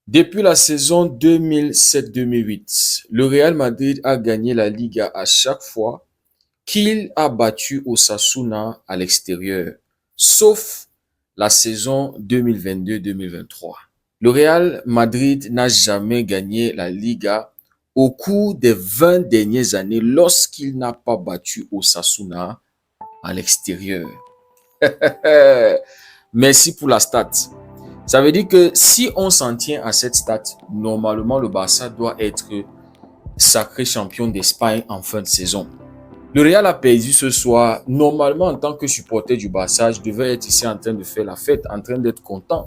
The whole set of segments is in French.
Depuis la saison 2007-2008, le Real Madrid a gagné la Liga à chaque fois qu'il a battu Osasuna à l'extérieur, sauf la saison 2022-2023. Le Real Madrid n'a jamais gagné la Liga au cours des 20 dernières années lorsqu'il n'a pas battu Osasuna à l'extérieur. Merci pour la stat. Ça veut dire que si on s'en tient à cette stat, normalement le Barça doit être sacré champion d'Espagne en fin de saison. Le Real a perdu ce soir. Normalement, en tant que supporter du Barça, je devais être ici en train de faire la fête, en train d'être content.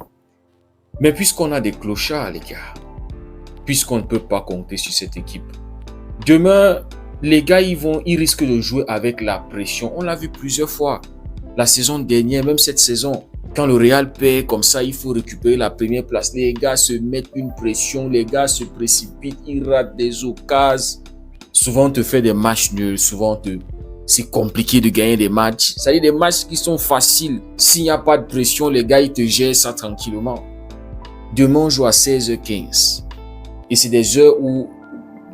Mais puisqu'on a des clochards, les gars, puisqu'on ne peut pas compter sur cette équipe, demain, les gars, ils risquent de jouer avec la pression. On l'a vu plusieurs fois. La saison dernière, même cette saison, quand le Real perd comme ça, il faut récupérer la première place. Les gars se mettent une pression, les gars se précipitent, ils ratent des occasions. Souvent, on te fait des matchs nuls, c'est compliqué de gagner des matchs. Ça veut dire des matchs qui sont faciles. S'il n'y a pas de pression, les gars, ils te gèrent ça tranquillement. Demain, on joue à 16h15. Et c'est des heures où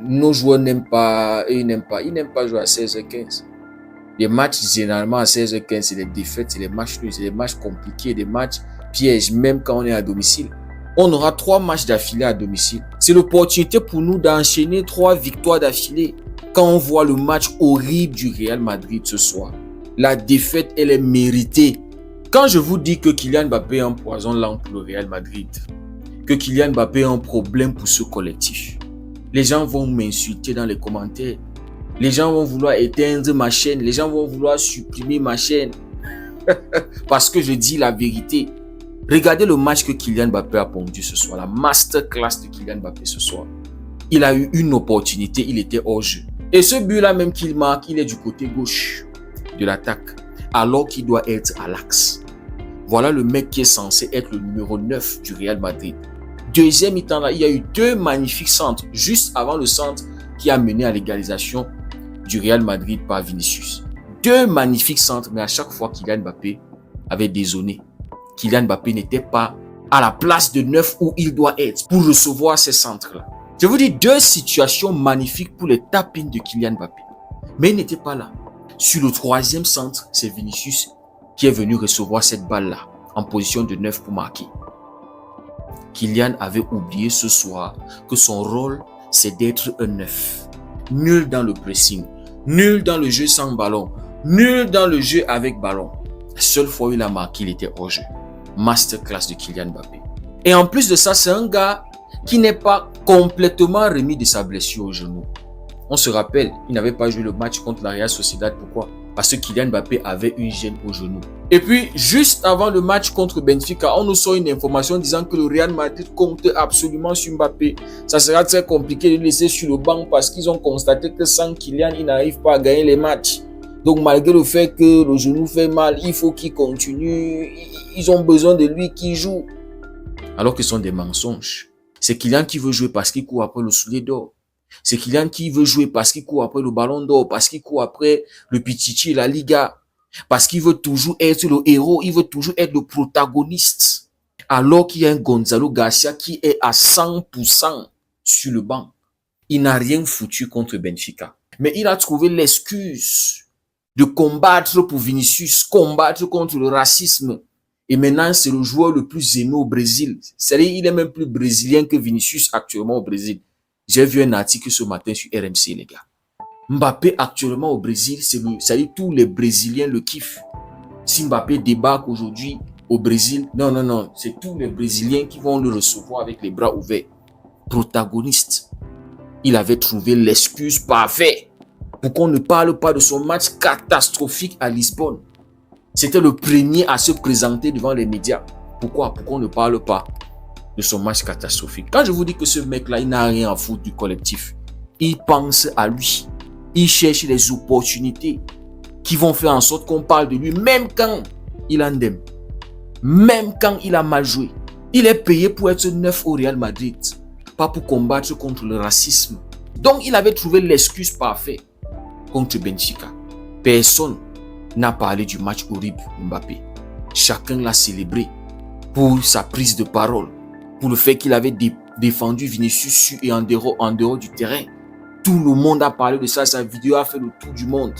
nos joueurs n'aiment pas, ils n'aiment pas jouer à 16h15. Les matchs, généralement, à 16h15, c'est des défaites, c'est des matchs nuls, c'est des matchs compliqués, des matchs pièges, même quand on est à domicile. On aura 3 matchs d'affilée à domicile. C'est l'opportunité pour nous d'enchaîner 3 victoires d'affilée. Quand on voit le match horrible du Real Madrid ce soir, la défaite, elle est méritée. Quand je vous dis que Kylian Mbappé est un poison lent pour le Real Madrid, que Kylian Mbappé est un problème pour ce collectif, les gens vont m'insulter dans les commentaires. Les gens vont vouloir éteindre ma chaîne. Les gens vont vouloir supprimer ma chaîne. Parce que je dis la vérité. Regardez le match que Kylian Mbappé a pondu ce soir. La masterclass de Kylian Mbappé ce soir. Il a eu une opportunité. Il était hors jeu. Et ce but-là même qu'il marque, il est du côté gauche de l'attaque. Alors qu'il doit être à l'axe. Voilà le mec qui est censé être le numéro 9 du Real Madrid. Deuxième mi-temps là, il y a eu 2 magnifiques centres. Juste avant le centre qui a mené à l'égalisation du Real Madrid par Vinicius. 2 magnifiques centres, mais à chaque fois, Kylian Mbappé avait dézonné. Kylian Mbappé n'était pas à la place de 9 où il doit être pour recevoir ces centres-là. Je vous dis 2 situations magnifiques pour les tap-ins de Kylian Mbappé. Mais il n'était pas là. Sur le 3e centre, c'est Vinicius qui est venu recevoir cette balle-là en position de 9 pour marquer. Kylian avait oublié ce soir que son rôle, c'est d'être un 9. Nul dans le pressing. Nul dans le jeu sans ballon. Nul dans le jeu avec ballon. La seule fois où il a marqué, il était hors jeu. Masterclass de Kylian Mbappé. Et en plus de ça, c'est un gars qui n'est pas complètement remis de sa blessure au genou. On se rappelle, il n'avait pas joué le match contre la Real Sociedad. Pourquoi? Parce que Kylian Mbappé avait une gêne au genou. Et puis, juste avant le match contre Benfica, on nous sort une information disant que le Real Madrid compte absolument sur Mbappé. Ça sera très compliqué de le laisser sur le banc parce qu'ils ont constaté que sans Kylian, il n'arrive pas à gagner les matchs. Donc, malgré le fait que le genou fait mal, il faut qu'il continue. Ils ont besoin de lui qui joue. Alors que ce sont des mensonges. C'est Kylian qui veut jouer parce qu'il court après le soulier d'or. C'est Kylian qui veut jouer parce qu'il court après le ballon d'or, parce qu'il court après le Pichichi et la Liga, parce qu'il veut toujours être le héros, il veut toujours être le protagoniste. Alors qu'il y a un Gonzalo Garcia qui est à 100% sur le banc. Il n'a rien foutu contre Benfica. Mais il a trouvé l'excuse de combattre pour Vinicius, combattre contre le racisme. Et maintenant, c'est le joueur le plus aimé au Brésil. C'est-à-dire, il est même plus brésilien que Vinicius actuellement au Brésil. J'ai vu un article ce matin sur RMC, les gars. Mbappé, actuellement au Brésil, c'est-à-dire tous les Brésiliens le kiffent. Si Mbappé débarque aujourd'hui au Brésil, non, c'est tous les Brésiliens qui vont le recevoir avec les bras ouverts. Protagoniste. Il avait trouvé l'excuse parfaite pour qu'on ne parle pas de son match catastrophique à Lisbonne. C'était le premier à se présenter devant les médias. Pourquoi? Pour qu'on ne parle pas de son match catastrophique. Quand je vous dis que ce mec-là, il n'a rien à foutre du collectif. Il pense à lui. Il cherche les opportunités qui vont faire en sorte qu'on parle de lui, même quand il en aime. Même quand il a mal joué. Il est payé pour être 9 au Real Madrid, pas pour combattre contre le racisme. Donc, il avait trouvé l'excuse parfaite contre Benfica. Personne n'a parlé du match horrible de Mbappé. Chacun l'a célébré pour sa prise de parole, pour le fait qu'il avait défendu Vinicius sur et en dehors du terrain. Tout le monde a parlé de ça. Sa vidéo a fait le tour du monde.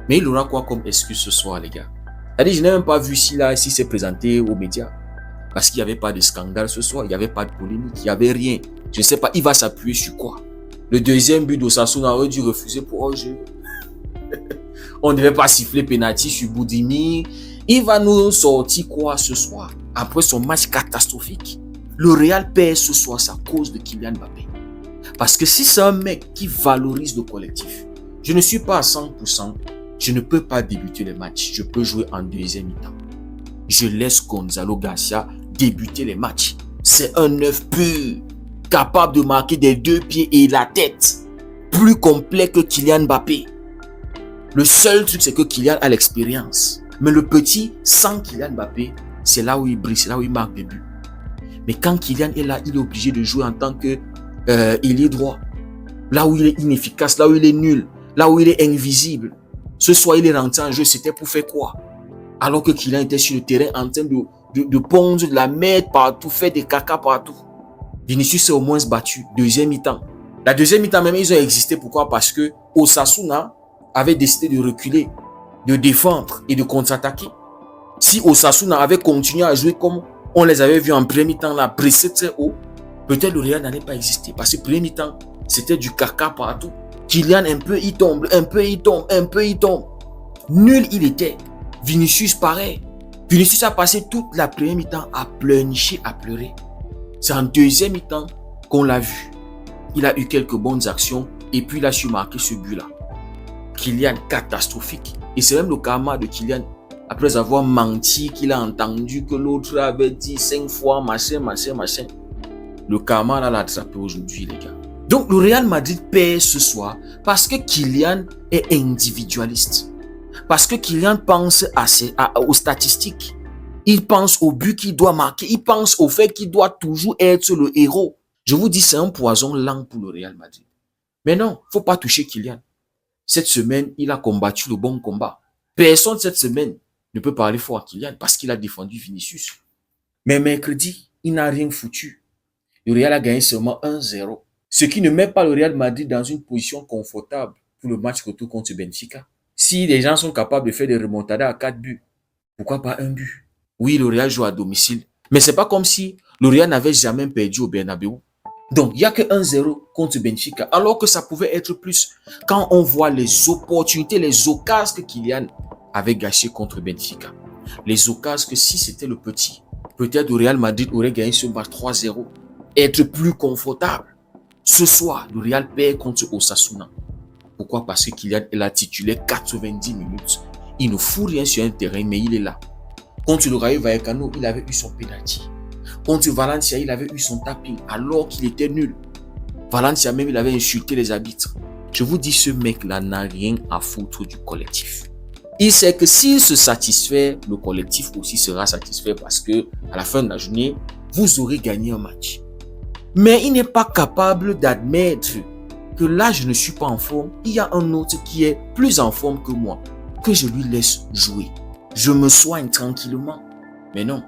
Mais il aura quoi comme excuse ce soir, les gars? C'est-à-dire, je n'ai même pas vu s'il s'est présenté aux médias. Parce qu'il n'y avait pas de scandale ce soir. Il n'y avait pas de polémique. Il n'y avait rien. Je ne sais pas, il va s'appuyer sur quoi? Le deuxième but d'Osasuna aurait dû refuser pour hors-jeu. On ne devait pas siffler penalty sur Boudini. Il va nous sortir quoi ce soir? Après son match catastrophique. Le Real perd ce soir, c'est à cause de Kylian Mbappé. Parce que si c'est un mec qui valorise le collectif, je ne suis pas à 100%, je ne peux pas débuter les matchs. Je peux jouer en deuxième mi-temps. Je laisse Gonzalo Garcia débuter les matchs. C'est un neuf pur, capable de marquer des 2 pieds et la tête. Plus complet que Kylian Mbappé. Le seul truc, c'est que Kylian a l'expérience. Mais le petit, sans Kylian Mbappé, c'est là où il brille, c'est là où il marque des buts. Mais quand Kylian est là, il est obligé de jouer en tant que ailier droit. Là où il est inefficace, là où il est nul, là où il est invisible. Ce soir, il est rentré en jeu, c'était pour faire quoi? Alors que Kylian était sur le terrain en train de pondre de la merde partout, faire des caca partout. Vinicius s'est au moins battu, deuxième mi-temps. La deuxième mi-temps même, ils ont existé. Pourquoi? Parce que Osasuna avait décidé de reculer, de défendre et de contre-attaquer. Si Osasuna avait continué à jouer comme on les avait vus en premier mi-temps, là, pressé très haut, peut-être le Real n'allait pas exister. Parce que premier mi-temps, c'était du caca partout. Kylian, un peu, il tombe, un peu, il tombe, un peu, il tombe. Nul il était. Vinicius, pareil. Vinicius a passé toute la première mi-temps à pleurnicher, à pleurer. C'est en deuxième mi-temps qu'on l'a vu. Il a eu quelques bonnes actions et puis il a su marquer ce but-là. Kylian, catastrophique. Et c'est même le karma de Kylian. Après avoir menti, qu'il a entendu que l'autre avait dit 5 fois, machin. Le karma l'a attrapé aujourd'hui, les gars. Donc, le Real Madrid perd ce soir parce que Kylian est individualiste. Parce que Kylian pense aux statistiques. Il pense au but qu'il doit marquer. Il pense au fait qu'il doit toujours être le héros. Je vous dis, c'est un poison lent pour le Real Madrid. Mais non, il ne faut pas toucher Kylian. Cette semaine, il a combattu le bon combat. Personne cette semaine ne peut parler fort à Kylian parce qu'il a défendu Vinicius. Mais mercredi, il n'a rien foutu. Le Real a gagné seulement 1-0. Ce qui ne met pas le Real Madrid dans une position confortable pour le match retour contre Benfica. Si les gens sont capables de faire des remontadas à 4 buts, pourquoi pas un but? Oui, le Real joue à domicile. Mais c'est pas comme si le Real n'avait jamais perdu au Bernabéu. Donc, il n'y a que 1-0 contre Benfica, alors que ça pouvait être plus. Quand on voit les opportunités, les occasions que Kylian avait gâchées contre Benfica. Les occasions que si c'était le petit, peut-être le Real Madrid aurait gagné ce match 3-0. Être plus confortable. Ce soir, le Real perd contre Osasuna. Pourquoi? Parce que Kylian est là titulaire 90 minutes. Il ne fout rien sur un terrain, mais il est là. Contre le Rayo Vallecano, il avait eu son penalty. Contre Valencia, il avait eu son tapping alors qu'il était nul. Valencia même, il avait insulté les arbitres. Je vous dis, ce mec-là n'a rien à foutre du collectif. Il sait que s'il se satisfait, le collectif aussi sera satisfait parce que à la fin de la journée, vous aurez gagné un match. Mais il n'est pas capable d'admettre que là, je ne suis pas en forme. Il y a un autre qui est plus en forme que moi, que je lui laisse jouer. Je me soigne tranquillement. Mais non,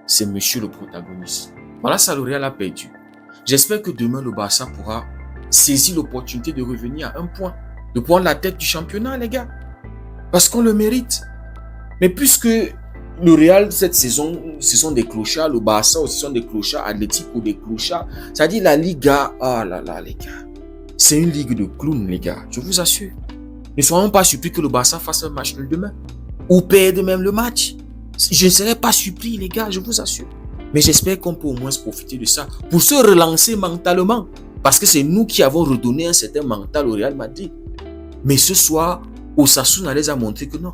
c'est monsieur le protagoniste. Voilà, ça, le Real a perdu. J'espère que demain, le Barça pourra saisir l'opportunité de revenir à un point, de prendre la tête du championnat, les gars. Parce qu'on le mérite. Mais puisque le Real, cette saison, ce sont des clochards, le Barça aussi sont des clochards, Atlético des clochards. C'est-à-dire la Liga, ah là là, les gars. C'est une ligue de clowns, les gars, je vous assure. Ne soyons pas surpris que le Barça fasse un match nul demain. Ou perde même le match. Je ne serais pas surpris, les gars, je vous assure. Mais j'espère qu'on peut au moins profiter de ça pour se relancer mentalement. Parce que c'est nous qui avons redonné un certain mental au Real Madrid. Mais ce soir, Osasuna les a montré que non.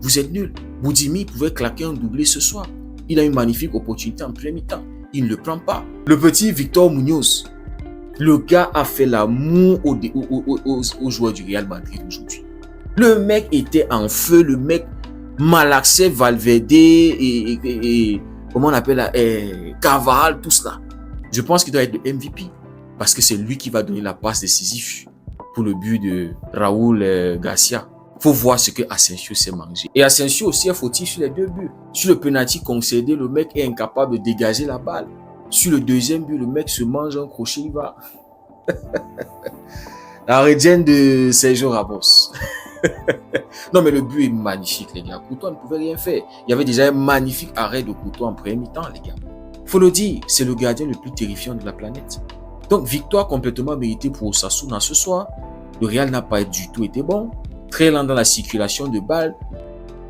Vous êtes nuls. Boudimi pouvait claquer un doublé ce soir. Il a une magnifique opportunité en premier temps. Il ne le prend pas. Le petit Victor Munoz. Le gars a fait l'amour aux joueurs du Real Madrid aujourd'hui. Le mec était en feu. Le mec malaxait Valverde et comment on appelle là, Carvajal, tout cela. Je pense qu'il doit être le MVP. Parce que c'est lui qui va donner la passe décisive pour le but de Raúl Garcia. Il faut voir ce que Asensio s'est mangé. Et Asensio aussi est fautif sur les 2 buts. Sur le penalty concédé, le mec est incapable de dégager la balle. Sur le deuxième but, le mec se mange un crochet, il va. La redienne de Sergio Ramos. Non, mais le but est magnifique, les gars. Courtois ne pouvait rien faire. Il y avait déjà un magnifique arrêt de Courtois en premier mi-temps, les gars. Faut le dire, c'est le gardien le plus terrifiant de la planète. Donc, victoire complètement méritée pour Osasuna ce soir. Le Real n'a pas du tout été bon. Très lent dans la circulation de balles.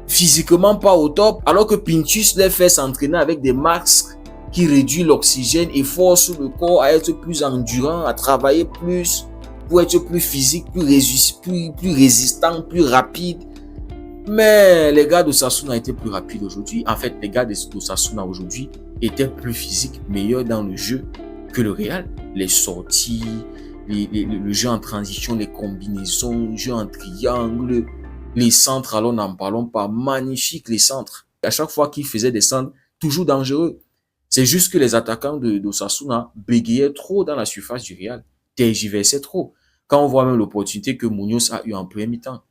Physiquement pas au top. Alors que Pintus les fait s'entraîner avec des masques qui réduisent l'oxygène et forcent le corps à être plus endurant, à travailler plus, pour être plus physique, plus résistant, plus rapide. Mais les gars d'Osasuna étaient plus rapides aujourd'hui. En fait, les gars d'Osasuna aujourd'hui étaient plus physiques, meilleurs dans le jeu que le Real. Les sorties, le jeu en transition, les combinaisons, le jeu en triangle, les centres, alors n'en parlons pas. Magnifiques les centres. À chaque fois qu'ils faisaient des centres, toujours dangereux. C'est juste que les attaquants d'Osasuna bégayaient trop dans la surface du Real. Tergiversaient trop. Quand on voit même l'opportunité que Munoz a eu en premier mi-temps,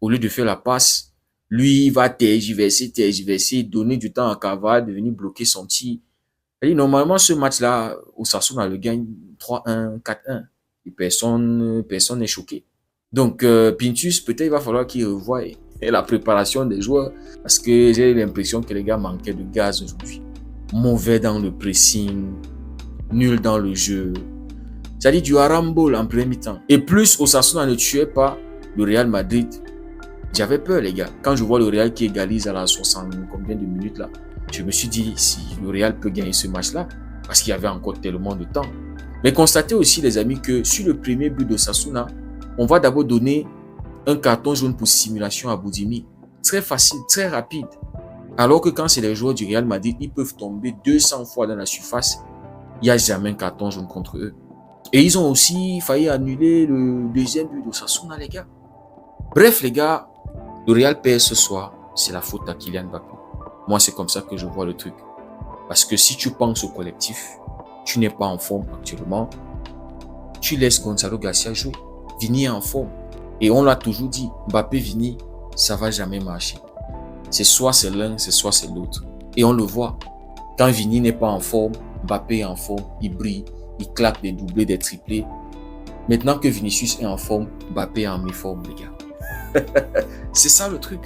au lieu de faire la passe, lui, il va tergiverser, donner du temps à Cavani de venir bloquer son tir. Et normalement, ce match-là, Osasuna le gagne 3-1, 4-1. Et personne n'est choqué. Donc, Pintus, peut-être il va falloir qu'il revoie la préparation des joueurs parce que j'ai l'impression que les gars manquaient de gaz aujourd'hui. Mauvais dans le pressing, nul dans le jeu. C'est-à-dire du harambol en premier mi-temps. Et plus Osasuna ne tuait pas le Real Madrid, j'avais peur, les gars. Quand je vois le Real qui égalise à la 60 combien de minutes là, je me suis dit si le Real peut gagner ce match-là, parce qu'il y avait encore tellement de temps. Mais constatez aussi, les amis, que sur le premier but d'Osasuna, on va d'abord donner un carton jaune pour simulation à Boudimi. Très facile, très rapide. Alors que quand c'est les joueurs du Real Madrid, ils peuvent tomber 200 fois dans la surface. Il n'y a jamais un carton jaune contre eux. Et ils ont aussi failli annuler le deuxième but d'Osasuna, les gars. Bref, les gars, le Real perd ce soir, c'est la faute à Kylian Mbappé. Moi, c'est comme ça que je vois le truc. Parce que si tu penses au collectif, tu n'es pas en forme actuellement, tu laisses Gonzalo Garcia jouer. Vini est en forme. Et on l'a toujours dit, Mbappé-Vini, ça va jamais marcher. C'est soit c'est l'un, c'est soit c'est l'autre. Et on le voit. Quand Vini n'est pas en forme, Mbappé est en forme, il brille, il claque des doublés, des triplés. Maintenant que Vinicius est en forme, Mbappé est en méforme, les gars. C'est ça le truc.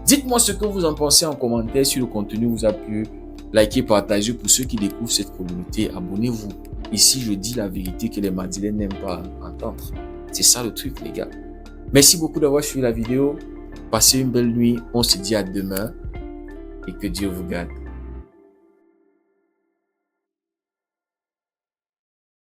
Dites-moi ce que vous en pensez en commentaire si le contenu vous a plu. Likez, partagez pour ceux qui découvrent cette communauté. Abonnez-vous. Ici, je dis la vérité que les Madrilènes n'aiment pas entendre. C'est ça le truc, les gars. Merci beaucoup d'avoir suivi la vidéo. Passez une belle nuit. On se dit à demain. Et que Dieu vous garde.